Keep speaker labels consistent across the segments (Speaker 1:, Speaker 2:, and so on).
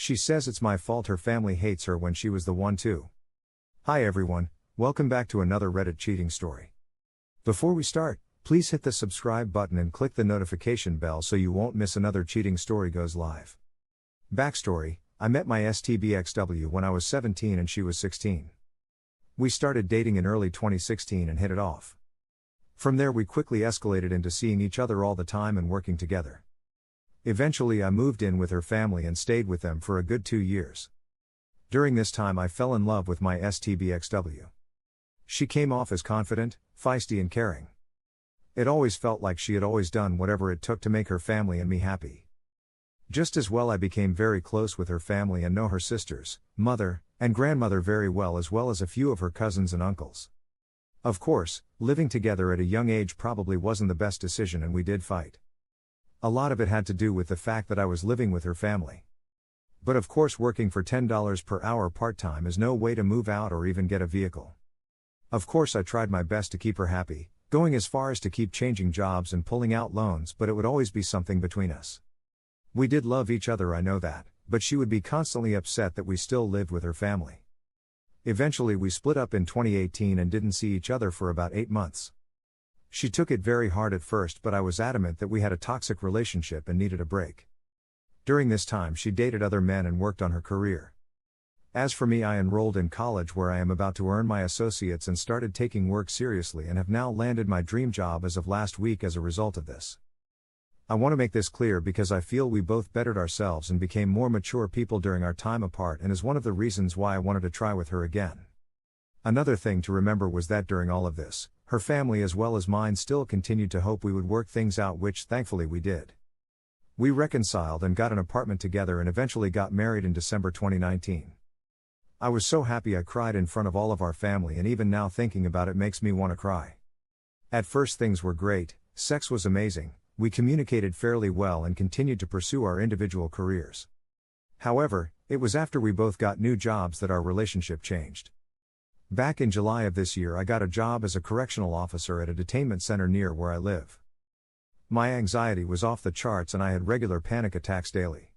Speaker 1: She says it's my fault her family hates her when she was the one too. Hi everyone, welcome back to another Reddit cheating story. Before we start, please hit the subscribe button and click the notification bell so you won't miss another cheating story goes live. Backstory: I met my STBXW when I was 17 and she was 16. We started dating in early 2016 and hit it off. From there we quickly escalated into seeing each other all the time and working together. Eventually I moved in with her family and stayed with them for a good 2 years. During this time I fell in love with my STBXW. She came off as confident, feisty and caring. It always felt like she had always done whatever it took to make her family and me happy. Just as well I became very close with her family and know her sisters, mother, and grandmother very well as a few of her cousins and uncles. Of course, living together at a young age probably wasn't the best decision and we did fight. A lot of it had to do with the fact that I was living with her family. But of course working for $10 per hour part-time is no way to move out or even get a vehicle. Of course I tried my best to keep her happy, going as far as to keep changing jobs and pulling out loans, but it would always be something between us. We did love each other, I know that, but she would be constantly upset that we still lived with her family. Eventually we split up in 2018 and didn't see each other for about 8 months. She took it very hard at first, but I was adamant that we had a toxic relationship and needed a break. During this time she dated other men and worked on her career. As for me, I enrolled in college where I am about to earn my associates and started taking work seriously and have now landed my dream job as of last week as a result of this. I want to make this clear because I feel we both bettered ourselves and became more mature people during our time apart, and is one of the reasons why I wanted to try with her again. Another thing to remember was that during all of this, her family as well as mine still continued to hope we would work things out, which thankfully we did. We reconciled and got an apartment together and eventually got married in December 2019. I was so happy I cried in front of all of our family, and even now thinking about it makes me want to cry. At first things were great, sex was amazing, we communicated fairly well and continued to pursue our individual careers. However, it was after we both got new jobs that our relationship changed. Back in July of this year I got a job as a correctional officer at a detainment center near where I live. My anxiety was off the charts and I had regular panic attacks daily.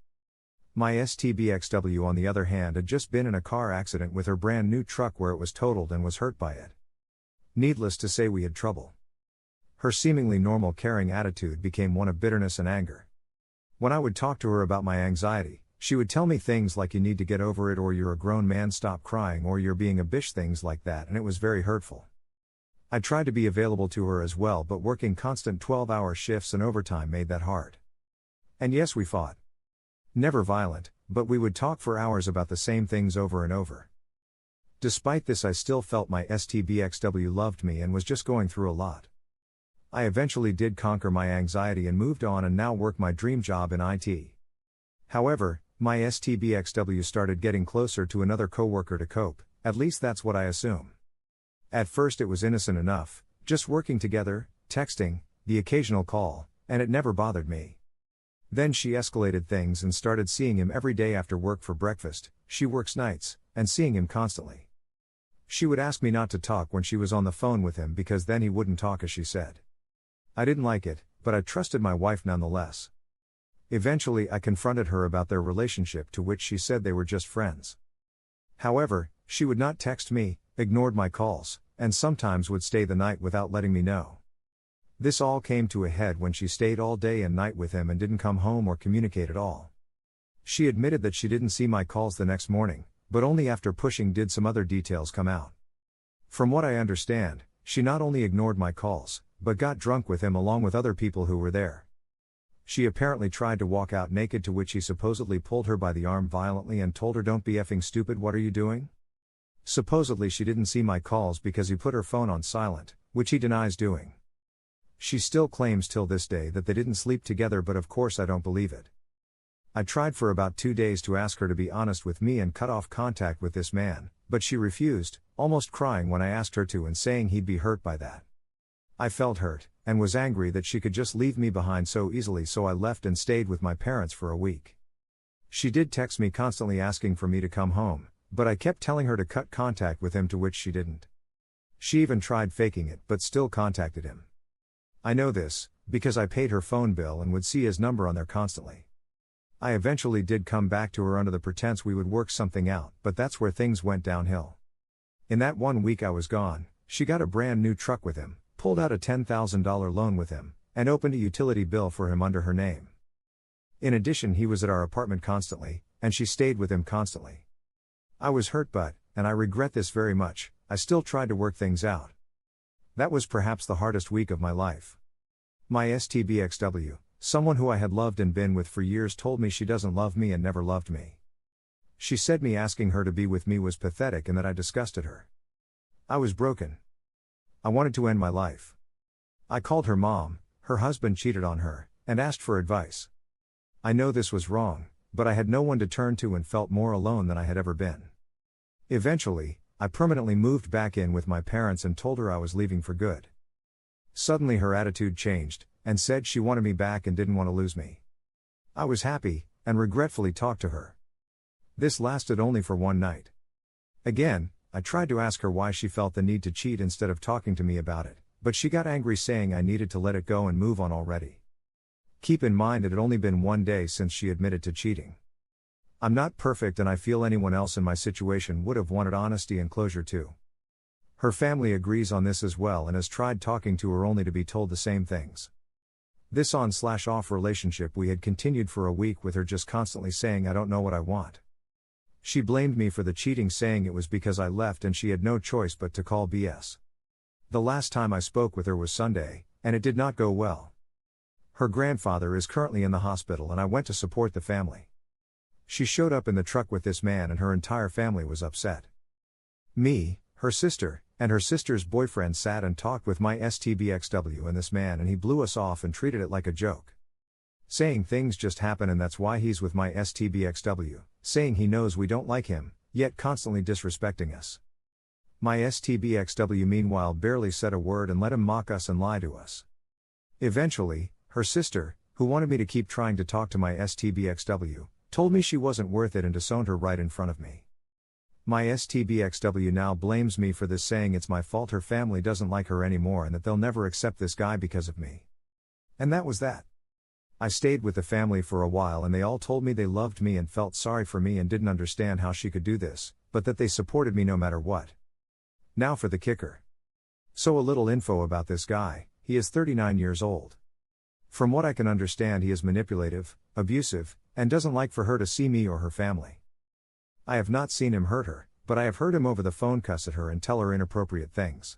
Speaker 1: My STBXW on the other hand had just been in a car accident with her brand new truck where it was totaled and was hurt by it. Needless to say we had trouble. Her seemingly normal caring attitude became one of bitterness and anger. When I would talk to her about my anxiety, she would tell me things like "you need to get over it," or "you're a grown man, stop crying," or "you're being a bitch," things like that, and it was very hurtful. I tried to be available to her as well, but working constant 12-hour shifts and overtime made that hard. And yes, we fought. Never violent, but we would talk for hours about the same things over and over. Despite this I still felt my STBXW loved me and was just going through a lot. I eventually did conquer my anxiety and moved on and now work my dream job in IT. However, my STBXW started getting closer to another coworker to cope, at least that's what I assume. At first it was innocent enough, just working together, texting, the occasional call, and it never bothered me. Then she escalated things and started seeing him every day after work for breakfast, she works nights, and seeing him constantly. She would ask me not to talk when she was on the phone with him because then he wouldn't talk, as she said. I didn't like it, but I trusted my wife nonetheless. Eventually I confronted her about their relationship, to which she said they were just friends. However, she would not text me, ignored my calls, and sometimes would stay the night without letting me know. This all came to a head when she stayed all day and night with him and didn't come home or communicate at all. She admitted that she didn't see my calls the next morning, but only after pushing did some other details come out. From what I understand, she not only ignored my calls, but got drunk with him along with other people who were there. She apparently tried to walk out naked, to which he supposedly pulled her by the arm violently and told her, "Don't be effing stupid, what are you doing?" Supposedly she didn't see my calls because he put her phone on silent, which he denies doing. She still claims till this day that they didn't sleep together, but of course I don't believe it. I tried for about 2 days to ask her to be honest with me and cut off contact with this man, but she refused, almost crying when I asked her to and saying he'd be hurt by that. I felt hurt, and was angry that she could just leave me behind so easily, so I left and stayed with my parents for a week. She did text me constantly asking for me to come home, but I kept telling her to cut contact with him, to which she didn't. She even tried faking it but still contacted him. I know this, because I paid her phone bill and would see his number on there constantly. I eventually did come back to her under the pretense we would work something out, but that's where things went downhill. In that 1 week I was gone, she got a brand new truck with him, pulled out a $10,000 loan with him, and opened a utility bill for him under her name. In addition, he was at our apartment constantly, and she stayed with him constantly. I was hurt, but, and I regret this very much, I still tried to work things out. That was perhaps the hardest week of my life. My STBXW, someone who I had loved and been with for years, told me she doesn't love me and never loved me. She said me asking her to be with me was pathetic and that I disgusted her. I was broken. I wanted to end my life. I called her mom, her husband cheated on her, and asked for advice. I know this was wrong, but I had no one to turn to and felt more alone than I had ever been. Eventually, I permanently moved back in with my parents and told her I was leaving for good. Suddenly her attitude changed, and said she wanted me back and didn't want to lose me. I was happy, and regretfully talked to her. This lasted only for one night. Again, I tried to ask her why she felt the need to cheat instead of talking to me about it, but she got angry saying I needed to let it go and move on already. Keep in mind it had only been 1 day since she admitted to cheating. I'm not perfect and I feel anyone else in my situation would have wanted honesty and closure too. Her family agrees on this as well and has tried talking to her only to be told the same things. This on/off relationship we had continued for a week with her just constantly saying I don't know what I want. She blamed me for the cheating, saying it was because I left and she had no choice but to call BS. The last time I spoke with her was Sunday, and it did not go well. Her grandfather is currently in the hospital and I went to support the family. She showed up in the truck with this man and her entire family was upset. Me, her sister, and her sister's boyfriend sat and talked with my STBXW and this man, and he blew us off and treated it like a joke. Saying things just happen and that's why he's with my STBXW, saying he knows we don't like him, yet constantly disrespecting us. My STBXW meanwhile barely said a word and let him mock us and lie to us. Eventually, her sister, who wanted me to keep trying to talk to my STBXW, told me she wasn't worth it and disowned her right in front of me. My STBXW now blames me for this, saying it's my fault her family doesn't like her anymore and that they'll never accept this guy because of me. And that was that. I stayed with the family for a while and they all told me they loved me and felt sorry for me and didn't understand how she could do this, but that they supported me no matter what. Now for the kicker. So a little info about this guy: he is 39 years old. From what I can understand, he is manipulative, abusive, and doesn't like for her to see me or her family. I have not seen him hurt her, but I have heard him over the phone cuss at her and tell her inappropriate things.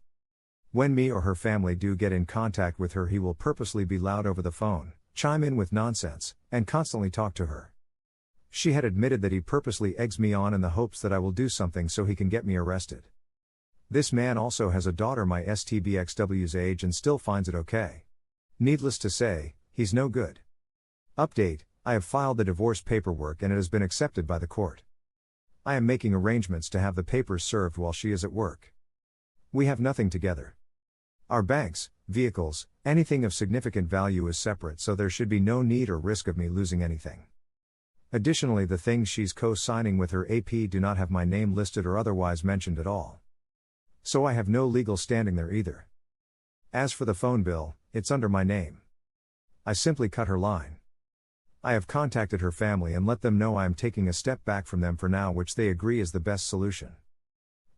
Speaker 1: When me or her family do get in contact with her, he will purposely be loud over the phone, chime in with nonsense, and constantly talk to her. She had admitted that he purposely eggs me on in the hopes that I will do something so he can get me arrested. This man also has a daughter my STBXW's age and still finds it okay. Needless to say, he's no good. Update: I have filed the divorce paperwork and it has been accepted by the court. I am making arrangements to have the papers served while she is at work. We have nothing together. Our banks, vehicles, anything of significant value is separate, so there should be no need or risk of me losing anything. Additionally, the things she's co-signing with her AP do not have my name listed or otherwise mentioned at all. So I have no legal standing there either. As for the phone bill, it's under my name. I simply cut her line. I have contacted her family and let them know I am taking a step back from them for now, which they agree is the best solution.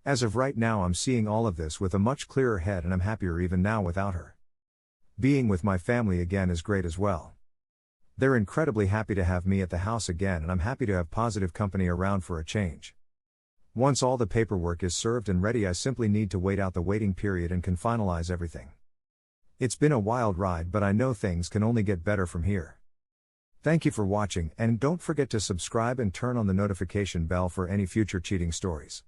Speaker 1: As of right now, I'm seeing all of this with a much clearer head and I'm happier even now without her. Being with my family again is great as well. They're incredibly happy to have me at the house again and I'm happy to have positive company around for a change. Once all the paperwork is served and ready, I simply need to wait out the waiting period and can finalize everything. It's been a wild ride, but I know things can only get better from here. Thank you for watching, and don't forget to subscribe and turn on the notification bell for any future cheating stories.